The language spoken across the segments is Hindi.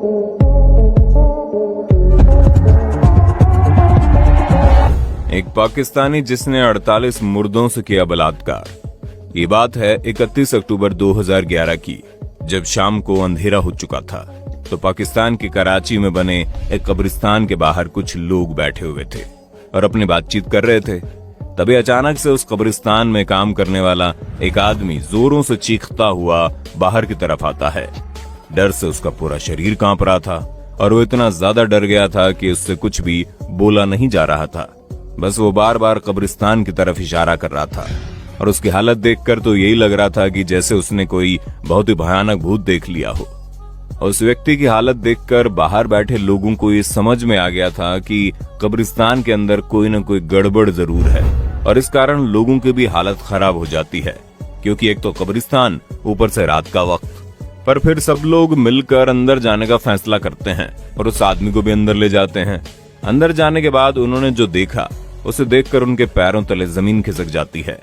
एक पाकिस्तानी जिसने 48 मुर्दों से किया बलात्कार। ये बात है 31 अक्टूबर 2011 की, जब शाम को अंधेरा हो चुका था तो पाकिस्तान के कराची में बने एक कब्रिस्तान के बाहर कुछ लोग बैठे हुए थे और अपनी बातचीत कर रहे थे। तभी अचानक से उस कब्रिस्तान में काम करने वाला एक आदमी जोरों से चीखता हुआ बाहर की तरफ आता है। डर से उसका पूरा शरीर कांप रहा था और वो इतना ज्यादा डर गया था कि उससे कुछ भी बोला नहीं जा रहा था। बस वो बार बार कब्रिस्तान की तरफ इशारा कर रहा था और उसकी हालत देखकर तो यही लग रहा था कि जैसे उसने कोई बहुत ही भयानक भूत देख लिया हो। उस व्यक्ति की हालत देखकर बाहर बैठे लोगों को ये समझ में आ गया था कि कब्रिस्तान के अंदर कोई न कोई गड़बड़ जरूर है और इस कारण लोगों की भी हालत खराब हो जाती है, क्योंकि एक तो कब्रिस्तान, ऊपर से रात का वक्त। पर फिर सब लोग मिलकर अंदर जाने का फैसला करते हैं और उस आदमी को भी अंदर ले जाते हैं। अंदर जाने के बाद उन्होंने जो देखा उसे देखकर उनके पैरों तले जमीन खिसक जाती है।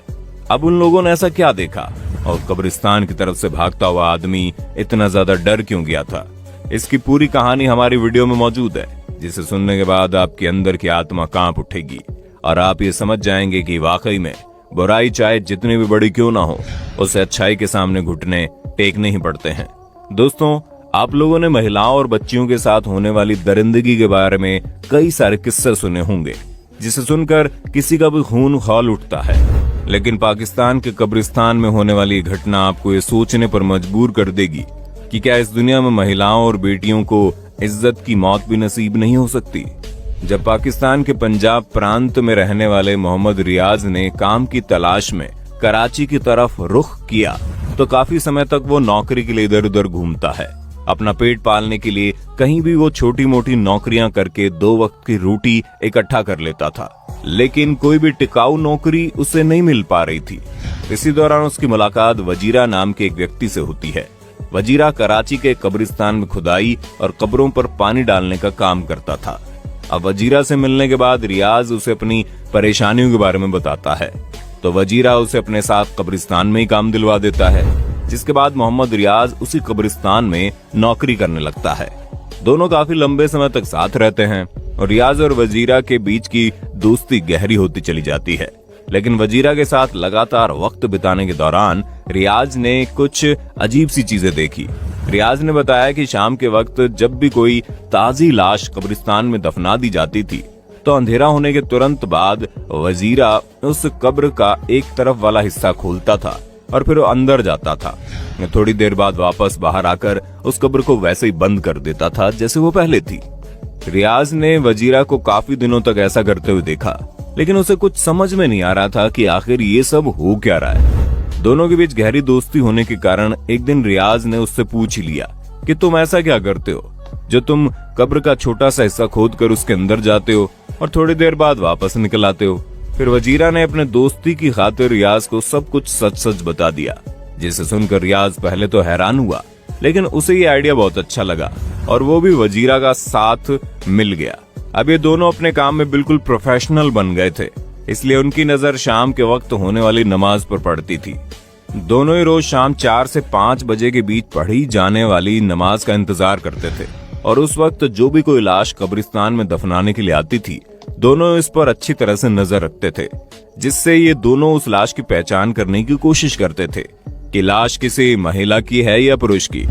अब उन लोगों ने ऐसा क्या देखा और कब्रिस्तान की तरफ से भागता हुआ आदमी इतना ज्यादा डर क्यों गया था? इसकी पूरी कहानी हमारी वीडियो में मौजूद है, जिसे सुनने के बाद आपके अंदर की आत्मा कांप उठेगी और आप ये समझ जाएंगे कि वाकई में बुराई चाहे जितनी भी बड़ी क्यों ना हो, उसे अच्छाई के सामने घुटने टेकने ही पड़ते हैं। दोस्तों, आप लोगों ने महिलाओं और बच्चियों के साथ होने वाली दरिंदगी के बारे में कई सारे किस्से सुने होंगे, जिसे सुनकर किसी का भी खून खौल उठता है। लेकिन पाकिस्तान के कब्रिस्तान में होने वाली घटना आपको ये सोचने पर मजबूर कर देगी कि क्या इस दुनिया में महिलाओं और बेटियों को इज्जत की मौत भी नसीब नहीं हो सकती। जब पाकिस्तान के पंजाब प्रांत में रहने वाले मोहम्मद रियाज ने काम की तलाश में कराची की तरफ रुख किया तो काफी समय तक वो नौकरी के लिए इधर उधर घूमता है। अपना पेट पालने के लिए कहीं भी वो छोटी मोटी नौकरियां करके 2 वक्त की रोटी इकट्ठा कर लेता था, लेकिन कोई भी टिकाऊ नौकरी उसे नहीं मिल पा रही थी। इसी दौरान उसकी मुलाकात वजीरा नाम के एक व्यक्ति से होती है। वजीरा कराची के कब्रिस्तान में खुदाई और कब्रों पर पानी डालने का काम करता था। अब वजीरा से मिलने के बाद रियाज उसे अपनी परेशानियों के बारे में बताता है तो वजीरा उसे अपने साथ कब्रिस्तान में ही काम दिलवा देता है, जिसके बाद मोहम्मद रियाज उसी कब्रिस्तान में नौकरी करने लगता है। दोनों काफी लंबे समय तक साथ रहते हैं और रियाज और वजीरा के बीच की दोस्ती गहरी होती चली जाती है। लेकिन वजीरा के साथ लगातार वक्त बिताने के दौरान रियाज ने कुछ अजीब सी चीजें देखी। रियाज ने बताया कि शाम के वक्त जब भी कोई ताजी लाश कब्रिस्तान में दफना दी जाती थी तो अंधेरा होने के तुरंत बाद वजीरा उस कब्र का एक तरफ वाला हिस्सा खोलता था और फिर वो अंदर जाता था। थोड़ी देर बाद वापस बाहर आकर उस कब्र को वैसे ही बंद कर देता था जैसे वो पहले थी। रियाज ने वजीरा को काफी दिनों तक ऐसा करते हुए देखा, लेकिन उसे कुछ समझ में नहीं आ रहा था कि आखिर ये सब हो क्या रहा है। दोनों के बीच गहरी दोस्ती होने के कारण एक दिन रियाज ने उससे पूछ लिया कि तुम ऐसा क्या करते हो जो तुम कब्र का छोटा सा हिस्सा खोद कर उसके अंदर जाते हो और थोड़ी देर बाद वापस निकल आते हो। फिर वजीरा ने अपने दोस्ती की खातिर रियाज को सब कुछ सच सच बता दिया, जिसे सुनकर रियाज पहले तो हैरान हुआ, लेकिन उसे ये आइडिया बहुत अच्छा लगा और वो भी वजीरा का साथ मिल गया। अब ये दोनों अपने काम में बिल्कुल प्रोफेशनल बन गए थे, इसलिए उनकी नजर शाम के वक्त होने वाली नमाज पर पड़ती थी। दोनों ही रोज शाम 4 से 5 बजे के बीच पढ़ी जाने वाली नमाज का इंतजार करते थे और उस वक्त जो भी कोई लाश कब्रिस्तान में दफनाने के लिए आती थी, दोनों इस पर अच्छी तरह से नजर रखते थे, जिससे ये दोनों उस लाश की पहचान करने की कोशिश करते थे कि लाश किसी महिला की है या पुरुष की।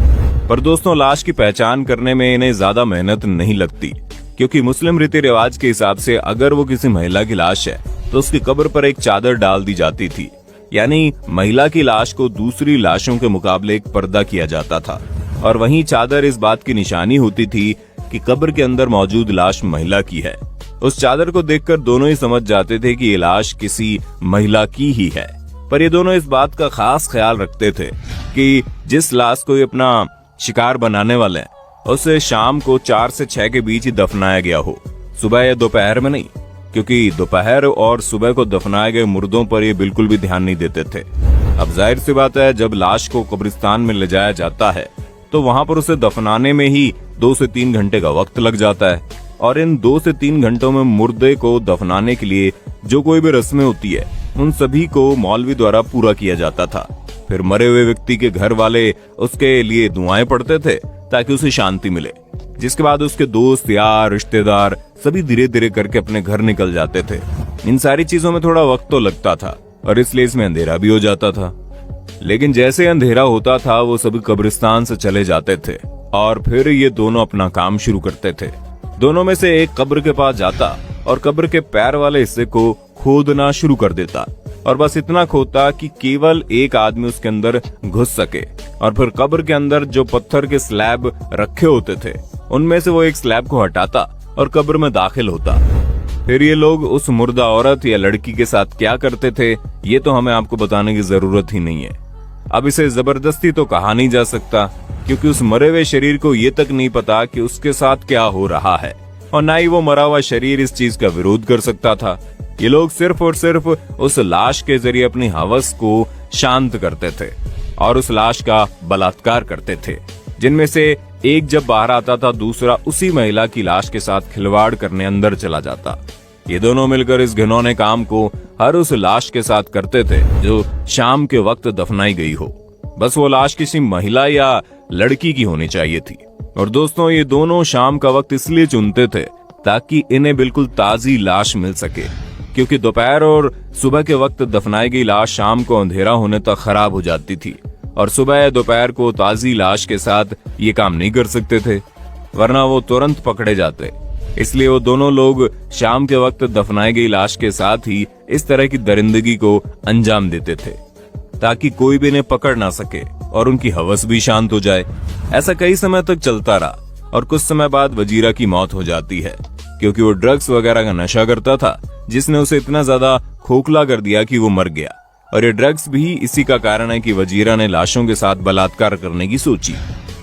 पर दोस्तों, लाश की पहचान करने में इन्हें ज्यादा मेहनत नहीं लगती, क्योंकि मुस्लिम रीति रिवाज के हिसाब से अगर वो किसी महिला की लाश है तो उसकी कब्र पर एक चादर डाल दी जाती थी, यानी महिला की लाश को दूसरी लाशों के मुकाबले एक पर्दा किया जाता था और वहीं चादर इस बात की निशानी होती थी कि कब्र के अंदर मौजूद लाश महिला की है। उस चादर को देखकर दोनों ही समझ जाते थे कि ये लाश किसी महिला की ही है। पर ये दोनों इस बात का खास ख्याल रखते थे कि जिस लाश को ये अपना शिकार बनाने वाले हैं उसे शाम को 4 से 6 के बीच ही दफनाया गया हो, सुबह या दोपहर में नहीं, क्योंकि दोपहर और सुबह को दफनाए गए मुर्दों पर ये बिल्कुल भी ध्यान नहीं देते थे। अब जाहिर सी बात है, जब लाश को कब्रिस्तान में ले जाया जाता है तो वहां पर उसे दफनाने में ही 2 से 3 घंटे का वक्त लग जाता है और इन 2 से 3 घंटों में मुर्दे को दफनाने के लिए जो कोई भी रस्में होती है उन सभी को मौलवी द्वारा पूरा किया जाता था। फिर मरे हुए व्यक्ति के घर वाले उसके लिए दुआएं पढ़ते थे ताकि उसे शांति मिले। जिसके बाद उसके दोस्त यार रिश्तेदार सभी धीरे धीरे करके अपने घर निकल जाते थे। इन सारी चीजों में थोड़ा वक्त तो लगता था और इसलिए इसमें अंधेरा भी हो जाता था। लेकिन जैसे अंधेरा होता था वो सभी कब्रिस्तान से चले जाते थे और फिर ये दोनों अपना काम शुरू करते थे। दोनों में से एक कब्र के पास जाता और कब्र के पैर वाले हिस्से को खोदना शुरू कर देता और बस इतना खोदता कि केवल एक आदमी उसके अंदर घुस सके। और फिर कब्र के अंदर जो पत्थर के स्लैब रखे होते थे उनमें से वो एक स्लैब को हटाता और कब्र में दाखिल होता। फिर ये लोग उस मुर्दा औरत या लड़की के साथ क्या करते थे ये तो हमें आपको बताने की जरूरत ही नहीं है। अब इसे जबरदस्ती तो कहा नहीं जा सकता क्योंकि उस मरे हुए शरीर को ये तक नहीं पता कि उसके साथ क्या हो रहा है और ना ही वो मरा हुआ शरीर इस चीज का विरोध कर सकता था। ये लोग सिर्फ और सिर्फ उस लाश के जरिए अपनी हवस को शांत करते थे और उस लाश का बलात्कार करते थे, जिनमें से एक जब बाहर आता था दूसरा उसी महिला की लाश के साथ खिलवाड़ करने अंदर चला जाता। ये दोनों मिलकर इस घिनौने काम को हर उस लाश के साथ करते थे जो शाम के वक्त दफनाई गई हो। बस वो लाश किसी महिला या लड़की की होनी चाहिए थी। और दोस्तों ये दोनों शाम का वक्त इसलिए चुनते थे ताकि इन्हें बिल्कुल ताजी लाश मिल सके, क्योंकि दोपहर और सुबह के वक्त दफनाई गई लाश शाम को अंधेरा होने तक खराब हो जाती थी और सुबह या दोपहर को ताजी लाश के साथ ये काम नहीं कर सकते थे वरना वो तुरंत पकड़े जाते। इसलिए वो दोनों लोग शाम के वक्त दफनाई गई लाश के साथ ही इस तरह की दरिंदगी को अंजाम देते थे ताकि कोई भी इन्हें पकड़ ना सके और उनकी हवस भी शांत हो जाए। ऐसा कई समय तक चलता रहा और कुछ समय बाद वजीरा की मौत हो जाती है क्योंकि वो ड्रग्स वगैरह का नशा करता था जिसने उसे इतना ज्यादा खोखला कर दिया कि वो मर गया। और ये ड्रग्स भी इसी का कारण है कि वजीरा ने लाशों के साथ बलात्कार करने की सोची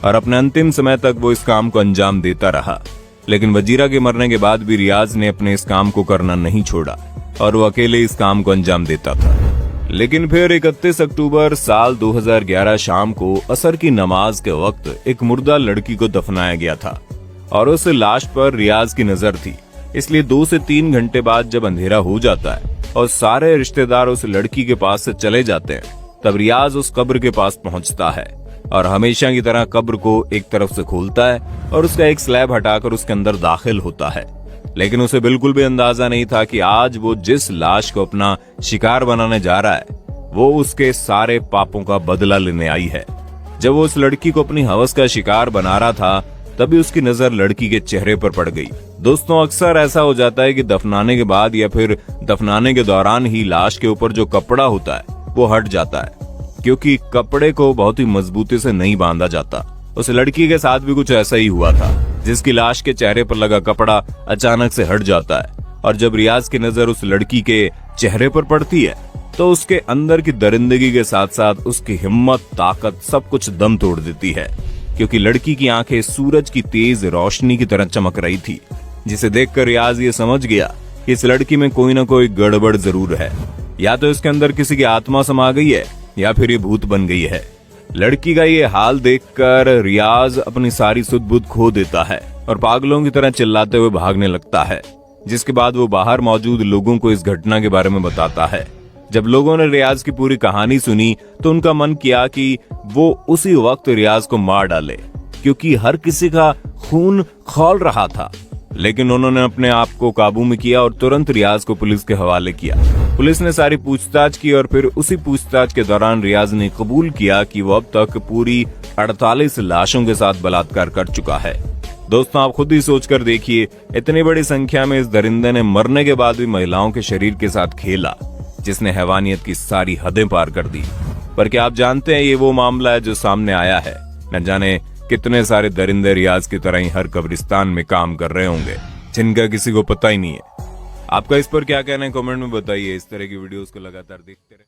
और अपने अंतिम समय तक वो इस काम को अंजाम देता रहा। लेकिन वजीरा के मरने के बाद भी रियाज ने अपने इस काम को करना नहीं छोड़ा और वो अकेले इस काम को अंजाम देता था। लेकिन फिर 31 अक्टूबर साल 2011 शाम को असर की नमाज के वक्त एक मुर्दा लड़की को दफनाया गया था और उस लाश पर रियाज की नजर थी। इसलिए 2 से 3 घंटे बाद जब अंधेरा हो जाता है और सारे रिश्तेदार उस लड़की के पास से चले जाते हैं तब रियाज उस कब्र के पास पहुंचता है और हमेशा की तरह कब्र को एक तरफ से खोलता है और उसका एक स्लैब हटाकर उसके अंदर दाखिल होता है। लेकिन उसे बिल्कुल भी अंदाजा नहीं था कि आज वो जिस लाश को अपना शिकार बनाने जा रहा है वो उसके सारे पापों का बदला लेने आई है। जब वो उस लड़की को अपनी हवस का शिकार बना रहा था तभी उसकी नजर लड़की के चेहरे पर पड़ गई। दोस्तों अक्सर ऐसा हो जाता है कि दफनाने के बाद या फिर दफनाने के दौरान ही लाश के ऊपर जो कपड़ा होता है वो हट जाता है क्योंकि कपड़े को बहुत ही मजबूती से नहीं बांधा जाता। उस लड़की के साथ भी कुछ ऐसा ही हुआ था जिसकी लाश के चेहरे पर लगा कपड़ा अचानक से हट जाता है और जब रियाज की नजर उस लड़की के चेहरे पर पड़ती है तो उसके अंदर की दरिंदगी के साथ साथ उसकी हिम्मत ताकत सब कुछ दम तोड़ देती है क्योंकि लड़की की आंखें सूरज की तेज रोशनी की तरह चमक रही थी, जिसे देखकर रियाज ये समझ गया कि इस लड़की में कोई ना कोई गड़बड़ जरूर है। या तो इसके अंदर किसी की आत्मा समा गई है या फिर ये भूत बन गई है। लड़की का ये हाल देखकर रियाज अपनी सारी सुध-बुध खो देता है और पागलों की तरह चिल्लाते हुए भागने लगता है, जिसके बाद वो बाहर मौजूद लोगों को इस घटना के बारे में बताता है। जब लोगों ने रियाज की पूरी कहानी सुनी तो उनका मन किया कि वो उसी वक्त रियाज को मार डाले क्योंकि हर किसी का खून खौल रहा था। लेकिन उन्होंने अपने आप को काबू में किया और तुरंत रियाज को पुलिस के हवाले किया। पुलिस ने सारी पूछताछ की और फिर उसी पूछताछ के दौरान रियाज ने कबूल किया कि वो अब तक पूरी 48 लाशों के साथ बलात्कार कर चुका है। दोस्तों आप खुद ही सोचकर देखिए, इतनी बड़ी संख्या में इस दरिंदे ने मरने के बाद भी महिलाओं के शरीर के साथ खेला जिसने हैवानियत की सारी हदें पार कर दी। पर क्या आप जानते हैं ये वो मामला है जो सामने आया है। न जाने कितने सारे दरिंदे रियाज की तरह ही हर कब्रिस्तान में काम कर रहे होंगे जिनका किसी को पता ही नहीं है। आपका इस पर क्या कहना है कमेंट में बताइए। इस तरह की वीडियोस को लगातार देखते रहे।